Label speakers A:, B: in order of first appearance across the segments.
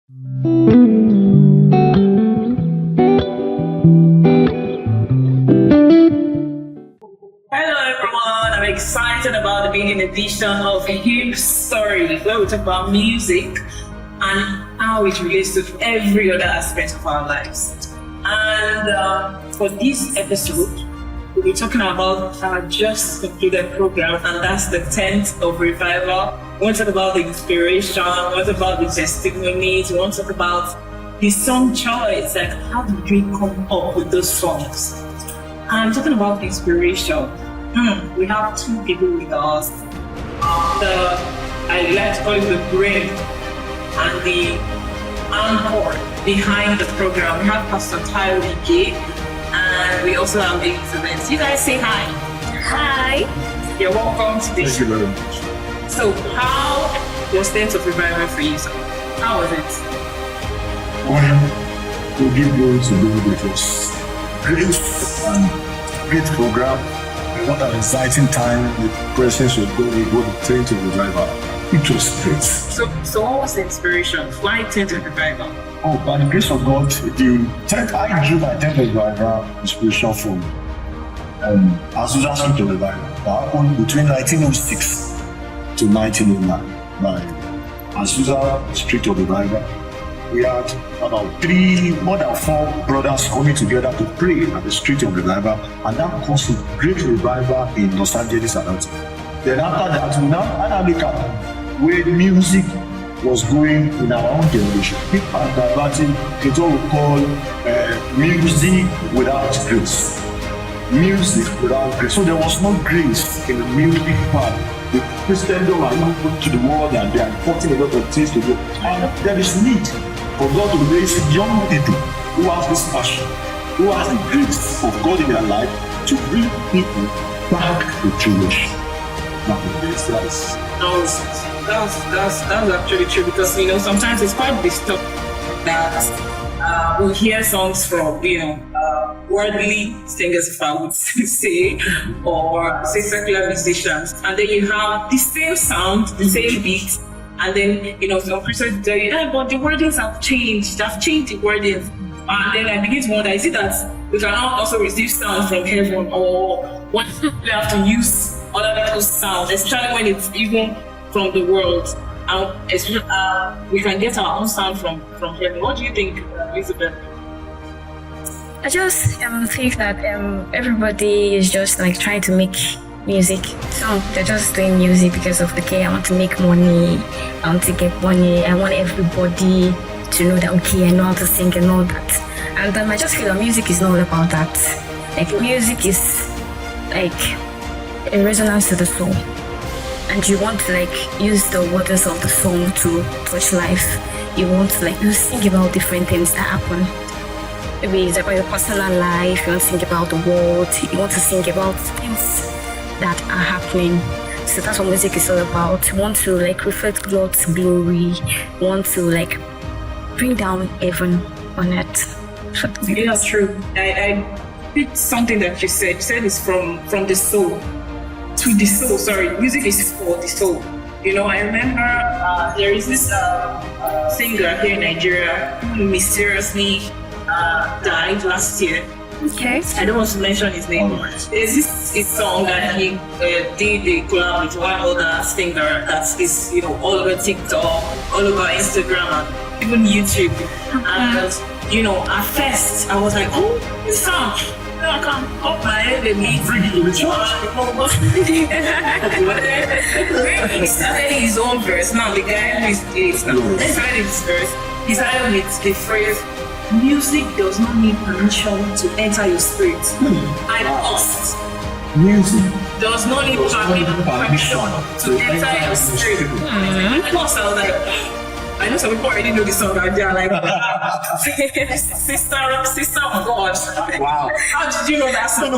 A: Hello everyone, I'm excited about the beginning edition of a huge story where we talk about music and how it relates to every other aspect of our lives. And for this episode, we'll be talking about our just concluded program, and that's the 10th of Revival. We want to talk about the inspiration, we want to talk about the testimonies, we want to talk about the song choice, like how did we come up with those songs? I'm talking about inspiration. We have two people with us. I like to call it the brain and the anchor behind the program. We have Pastor Tyler Gay, and we also have Elizabeth. You guys say hi.
B: Hi.
A: You're welcome to the show.
C: Thank you very much.
A: So, how was 10th of Revival for you? How was it?
C: Well, we give glory to God. It was great and great program. And what an exciting time. The presence of God with what the 10th of Revival. It was great.
A: So what was the inspiration? Why 10th of Revival?
C: Oh, by the grace of God, I drew my 10th of Revival inspiration from Azusa Street of Revival. That happened between 1906 to 1909 by Azusa Street of Revival. We had about more than 4 brothers coming together to pray at the Street of Revival, and that caused a great revival in Los Angeles and Atlanta. Then after that, we now look at where music was going in our own generation. People are diverting into what we call music without grace. Music without grace. So there was no grace in the music part. The Christendom are moving to the world and they are importing a lot of things to do. And there is need for God to raise young people who have this passion, who has the grace of God in their life to bring people back to church.
A: That's actually true, because sometimes it's quite disturbing that we'll hear songs from worldly singers, if I would say, or say secular musicians, and then you have the same sound, the same beat, and then some Christians tell you, but the wordings have changed. They've changed the wordings, and then I begin to wonder: is it that we cannot also receive sound from heaven, or what we have to use other people's sound, especially when it's even from the world, and we can get our own sound from heaven? What do you think, Elizabeth?
B: I just think that everybody is just like trying to make music. So they're just doing music because of I want to make money, I want to get money, I want everybody to know that I know how to sing and all that. And I just feel that music is not all about that. Like music is like a resonance to the soul. And you want to use the words of the song to touch life. You want to you sing about different things that happen. Maybe it's about your personal life, you want to sing about the world, you want to sing about things that are happening. So that's what music is all about. You want to reflect God's glory, you want to bring down heaven on earth.
A: Yeah, that's true. I picked something that you said. You said it's from the soul to the soul. Sorry, music is for the soul. I remember there is this singer here in Nigeria who mysteriously died last year.
B: Okay.
A: I don't want to mention his name. There's this song that he did a collab with one other singer that is all over TikTok, all over Instagram, and even YouTube. And at first I was like, oh, this song. I can't pop my head and he started his own verse. Now the guy who is late now. He started his verse. He started with the phrase, music does not need permission to enter your spirit. I lost.
C: Music
A: does not need permission to enter your spirit. I lost. I was like, I know some people already know this song and they're like, sister of God.
C: Wow.
A: How did you know that song?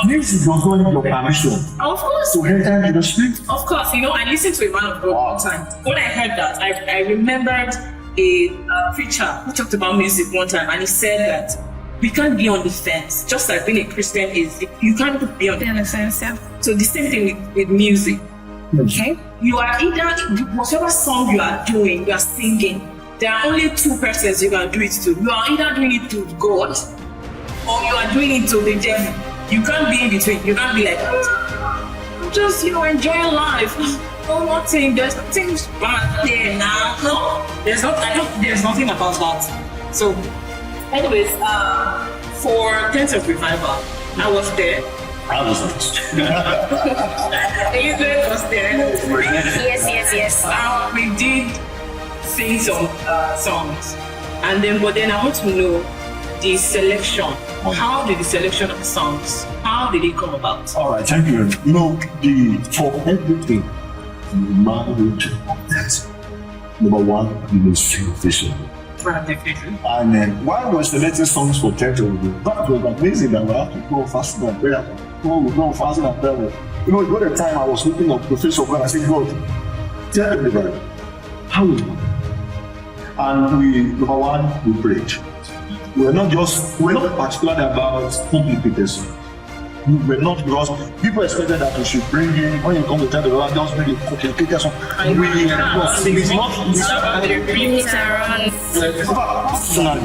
C: Music does not need your permission.
A: Of course.
C: To enter the spirit.
A: Of course. I listened to a man of God one time. When I heard that, I remembered a preacher who talked about music one time, and he said that we can't be on the fence. Just like being a Christian is, you can't be on the fence. Yeah. So the same thing with music. Okay? You are either, whatever song you are doing, you are singing, there are only two persons you can do it to. You are either doing it to God or you are doing it to the devil. You can't be in between. You can't be like, I'm just, enjoying life. Oh, nothing. There's nothing bad there now. No, there's nothing about that. So, anyways, for 10th of Revival, I was there.
C: I was
A: Elizabeth was there.
B: Yes.
A: We did sing some songs, but then I want to know the selection. How did the selection of the songs? How did it come about?
C: All right, thank you. For everything, the marriage of that. Number one, you will sing officially.
A: Definitely.
C: And then while we're selecting songs for 10th of that was amazing that we have to go fasting and prayer. We go fasting and prayer. You got a time I was looking at the face of God. I said, God, tell everybody how we do. And number one, we prayed. We're not particular about complicated songs. We're not, because people expected that we should bring in, when you come to tell the Lord, just bring a complicated song. Personally,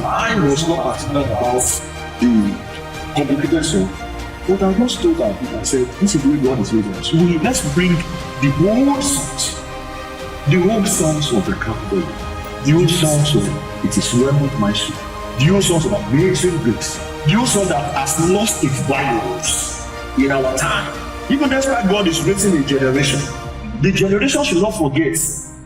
C: I was not particular about the complicated song. But I just told that I said, this is the way God is leading us. Let's bring the old songs of the Catholic, the old songs of It Is Well With My Soul, the old songs of Amazing Grace, the old song that has lost its values in our time. Even despite God is raising a generation, the generation should not forget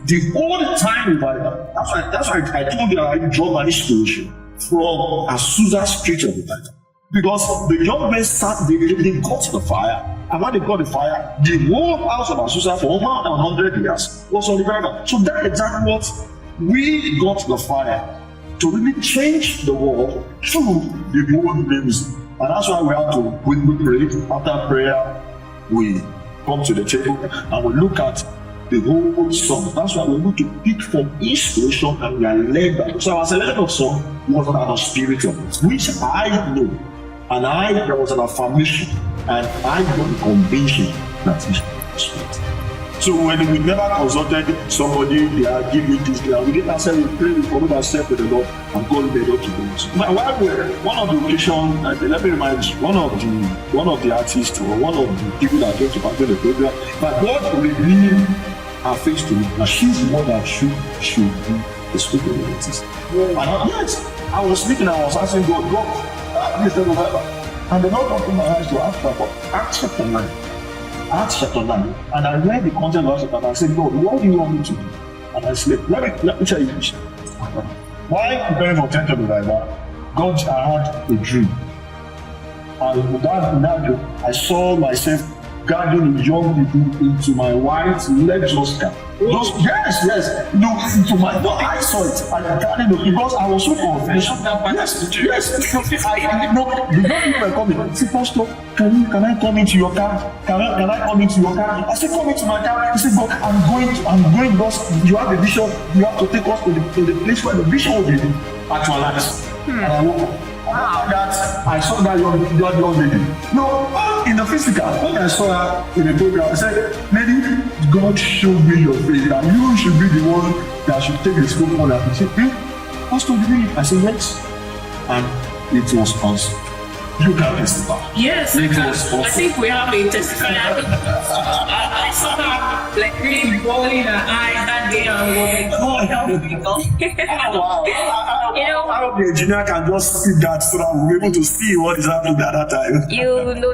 C: the old time revival. That's why I told you I draw my inspiration from Azusa Street of Revival. Because the young men they got the fire, and when they got the fire, the whole house of Azusa for over 100 years was on revival. So that's exactly what we got the fire to really change the world through the old music. And that's why we have to, we pray. After prayer, we come to the table and we look at the whole song. That's why we need to pick from inspiration and we are led by. So our selection of song was an spirit of it, which I know. And there was an affirmation, and I got the conviction that it's spirit. So when we never consulted somebody, they are giving this, we didn't answer, we prayed, we commit ourselves to the Lord, and God led us to do this. Now, one of the occasions, let me remind you, one of the artists or one of the people that came to partake in the program, but God revealed her face to me, and she's the one that should be the speaker of the artist. Yes, I was speaking, I was asking God, this is the and the Lord opened my eyes to Acts chapter 9. Acts chapter 9, and I read the content of Acts chapter 9. I said, Lord, what do you want me to do? And I slept. Let me tell you this. While preparing for 10th of Revival, God, I had a dream. And in that dream, I saw myself guiding young people into my white Lexus car. Yes. Into my. No, I saw it. I guided them because I was so confused. Yes. The young people were coming. I said, Pastor, can I come into your car? Can I come into your car? I said, come into my car. He said, but I'm going because you have a vision. You have to take us to the place where the vision will be actualized. And I woke up. I saw that young lady. No, in the physical, when I saw her in the program, I said, lady, God showed me your face, and you should be the one that should take the scope on that. He said, Pastor, did you? I said, yes. And it was awesome. You can testify.
A: Yes, I think we have a testimony. I saw her like really rolling her eyes that day and going, God help me.
C: Wow. I hope the engineer can just see that so that we'll be able to see what is happening at that time.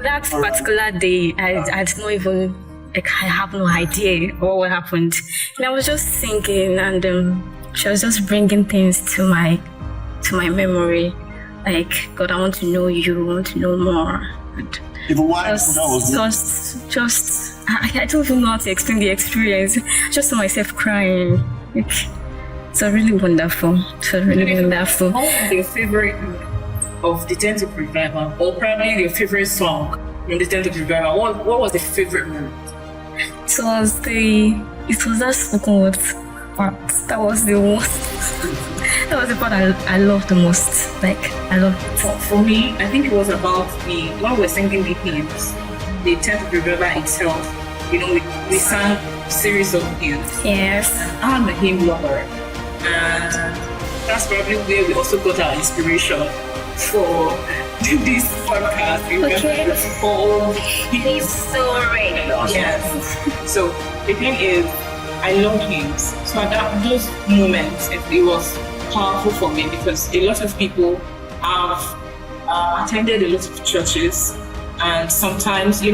B: That particular day, I did not even, I have no idea what happened. And I was just thinking, and she was just bringing things to my memory. Like, God, I want to know you, I want to know more. And
C: I
B: don't even know how to explain the experience. Just saw myself crying. It's really wonderful. It's really wonderful.
A: What was your favorite of the 10th of Revival, or probably your favorite song in the 10th of Revival? What was the favorite moment?
B: It was that spoken word part. That was the most. That was the part I loved the most.
A: For me, I think it was about when we were singing the hymns, the 10th of Revival itself. We sang a series of hymns.
B: Yes.
A: I'm the hymn lover. And that's probably where we also got our inspiration for this podcast.
B: Okay.
A: For
B: He's so ready.
A: yes. So the thing is, I love hymns. So at those moments, it was powerful for me because a lot of people have attended a lot of churches, and sometimes, I'm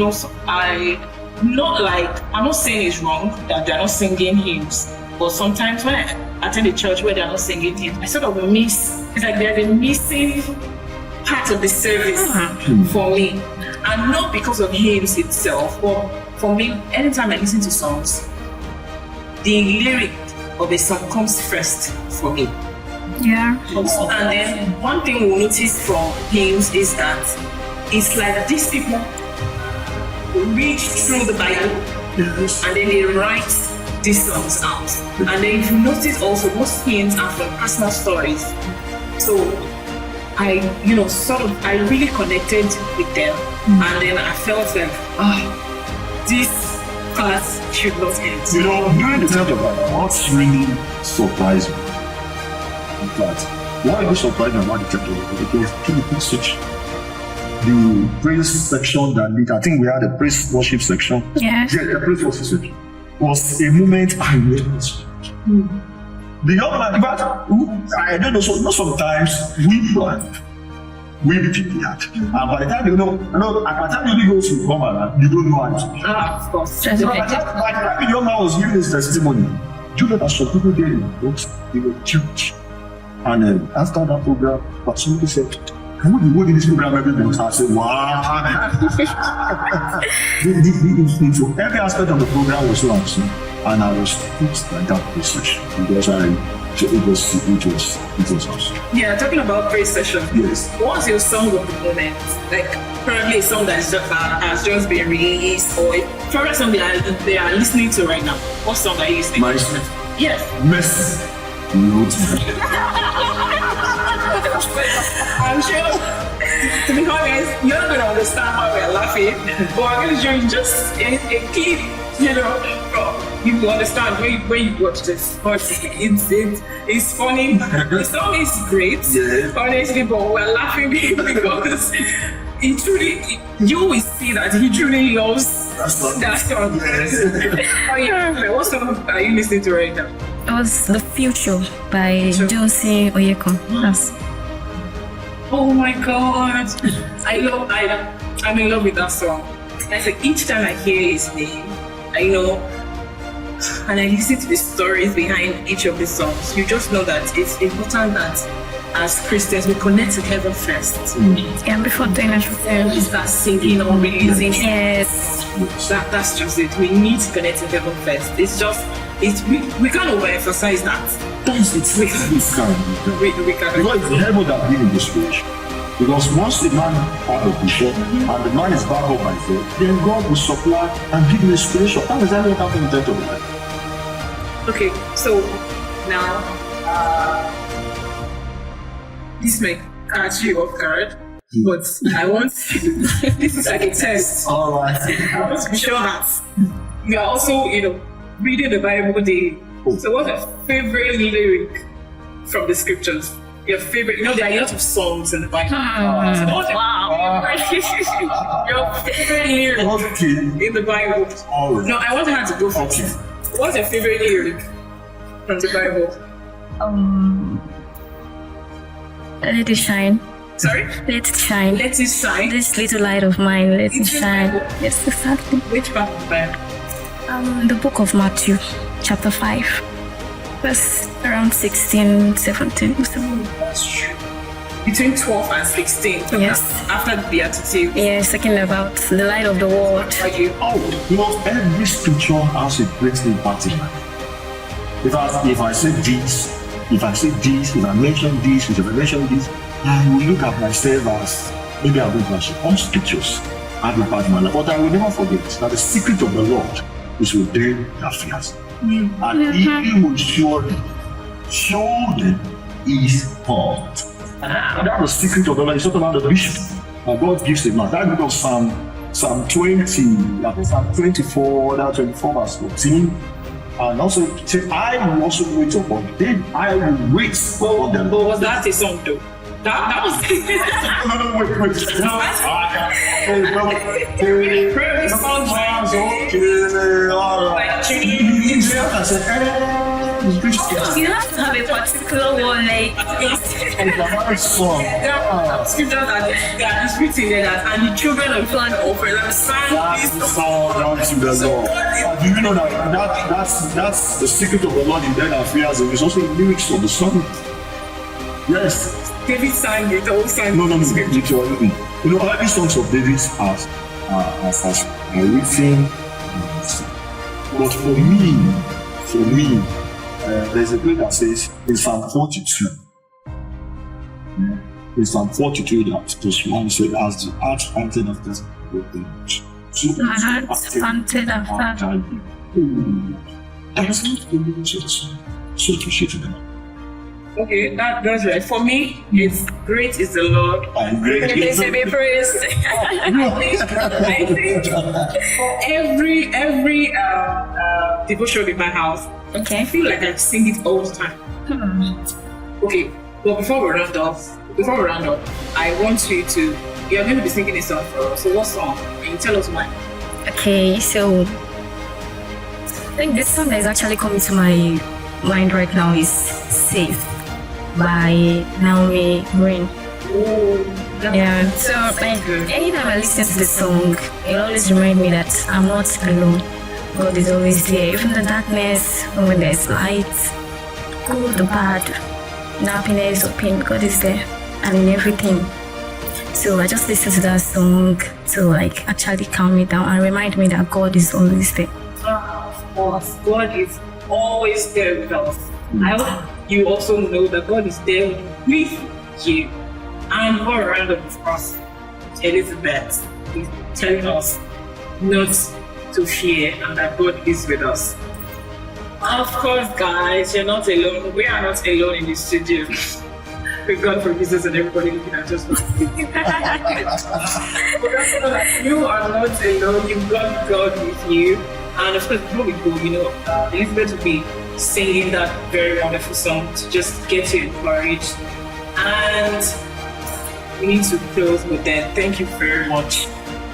A: not saying it's wrong that they're not singing hymns, but sometimes when I attend a church where they're not singing hymns, I sort of miss, it's like there's a missing part of the service for me. And not because of hymns itself, but for me, anytime I listen to songs, the lyric of a song comes first for me.
B: Yeah.
A: And then one thing we'll notice from hymns is that it's like these people read through the Bible and then they write these songs out. And then if you notice also, most hymns are from personal stories. So I really connected with them. And then I felt like, this class should not end.
C: During the time of what's really surprised me, in fact, why was surprised about the chapter? Because people switch the praise section that I think we had a praise worship section.
B: Yes.
C: Yeah, the praise worship section was a moment I never expected. The young man, in fact, I don't know, sometimes we people that. And by the time by the time you go to come and you don't know how to.
A: Of course.
C: By the time the young man was giving his testimony, you know that some people there they were church. And after that program, but somebody said, "Can we be in this program every month?" I said, "Wow!" Every aspect of the program was so awesome, and I was fixed by that position because it was awesome.
A: Yeah, talking about praise session.
C: Yes.
A: What's your song of the moment? Like probably a song that has just been released, or a favorite song they are listening to right now. What song are you listening to?
C: My song.
A: Yes.
C: Mercy.
A: I'm sure, to be honest, you're not going to understand why we're laughing, but I'm going to show you just a clip, you will understand when you watch this. But it's funny. The song is great, honestly, but we're laughing because you will see that he truly loves that song. What song are you listening to right now?
B: It was The Future by Josie Oyeko. Yes.
A: Oh my god! I'm in love with that song. I think each time I hear his name, and I listen to the stories behind each of the songs, you just know that it's important that as Christians we connect to heaven first.
B: Yeah, before doing everything.
A: We start singing or releasing.
B: Yes.
A: That's just it. We need to connect to heaven first. We can't overemphasize that. We can't.
C: Because it's heaven that brings inspiration. Because once the man out of the shop and the man is back up by faith, then God will supply and give you inspiration. That is exactly what happened in the life.
A: Okay, so now this may catch you off guard, but I want this is like a test.
C: All right.
A: I want to be sure that you are also, reading the Bible daily. So what's your favorite lyric from the scriptures? Your favorite, there are a lot of songs in the Bible. So what's your favorite lyric in the Bible?
C: Right.
A: No, I want her to go first.
C: Okay.
A: What's your favorite lyric from the Bible?
B: Let it shine.
A: Sorry?
B: Let it shine.
A: Let it shine.
B: This little light of mine, let it shine. Yes, exactly.
A: Which part of the Bible?
B: The book of Matthew, chapter 5, verse around 16, 17.
A: That's true. Between 12 and 16.
B: Yes.
A: After the Beatitudes.
B: Yes, talking about the light of the world.
C: Every scripture has a great impact in my life. If I say this, if I mention this, if I mention this, I will look at myself as maybe I will mention all scriptures have impact in my life. But I will never forget that the secret of the Lord is within their fears. And He will surely show them His heart. And that's the secret of the Lord. It's not about the vision. And God gives a man. That becomes Psalm 20, I think Psalm 24, 24 verse 14. And also, say, I will also wait upon them. I will wait on them.
A: But was that a song though? That was
C: No, wait.
A: Praise song.
B: You have to have a particular one, like
A: Scripture that is written there that and the children of God offer them sang this song.
C: Do you know that's the secret of the Lord in their affairs? There's also lyrics of the song. Yes.
A: David sang it, all sang
C: No.
A: scripture.
C: You know, all these songs of David are written. But for me, there's a place that says in Psalm 42. In Psalm 42, that verse 1 said, "As the heart panted after the Lord, so
B: my heart's panted after.
C: That's not the religious. So appreciated them.
A: Okay, that's right. For me, it's great is the Lord.
C: I'm great.
A: He needs to be praised. I think for every devotion in my house,
B: Okay.
A: I feel like I sing it all the time. Okay, but before we round up, I want you're going to be singing a song for us. So what song? Can you tell us why?
B: Okay, so I think this song that is actually coming to my mind right now is "Safe" by Naomi Green. Yeah, so like anytime I listen to the song, it always reminds me that I'm not alone. God is always there, even in the darkness, when there's light, good or bad, the happiness or pain, God is there, and in everything. So I just listen to that song to like actually calm me down and remind me that God is always there.
A: Of course, God is always there with us. I hope you also know that God is there with you. And all around of us, Elizabeth is telling us not to fear and that God is with us. Of course, guys, you're not alone. We are not alone in the studio. With God for business and everybody looking at us. You are not alone. You've got God with you. And of course, before we go, Elizabeth will be singing that very wonderful song to just get you encouraged. And we need to close with that. Thank you very much,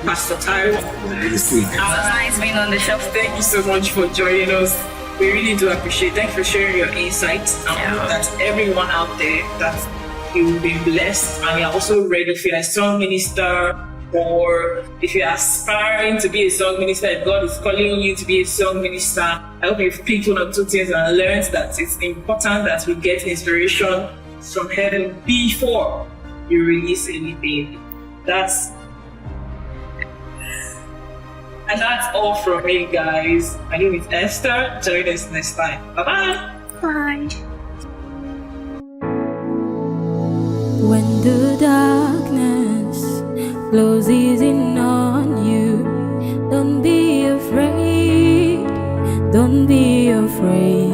A: Pastor Tyler.
B: Nice being on the show.
A: Thank you so much for joining us. We really do appreciate. Thank you for sharing your insights. I hope that everyone out there that you will be blessed and you're also ready if you're a song minister or if you're aspiring to be a song minister, if God is calling you to be a song minister. I hope you've picked one or two things and learned that it's important that we get inspiration from heaven before you release anything. That's all from me, guys. My name is Esther. Join us next time. Bye-bye.
B: Bye.
D: When the darkness closes in on you, don't be afraid. Don't be afraid.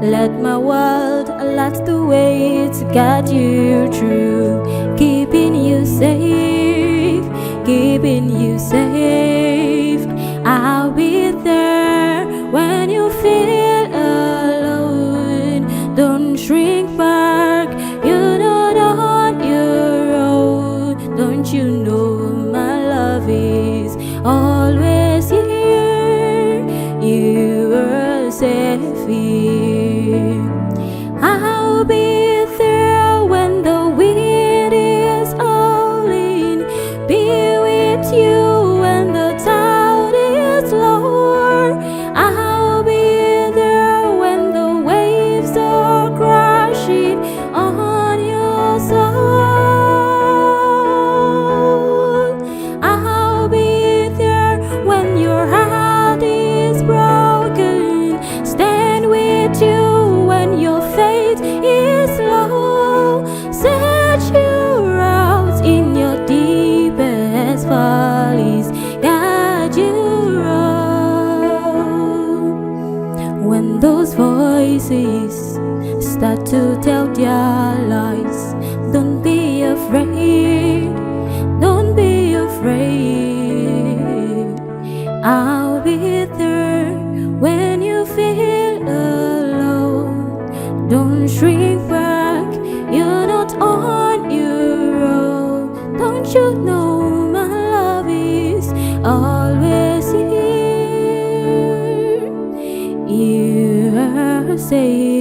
D: Let my world light the way to guide you through, keeping you safe, keeping you safe. I'll be there when you feel alone. Don't shrink back, you're not on your own. Don't you know my love is always here? You are safe here. I'll be there when the wind is howling. Be with you when the tide is lower. I'll be there when the waves are crashing on your soul. I'll be there when your heart is broken. Stand with you when your faith is low. Set you out in your deepest valleys. Guide you round. When those voices start to tell their lies, don't be afraid. Don't be afraid. I'll be there when you feel say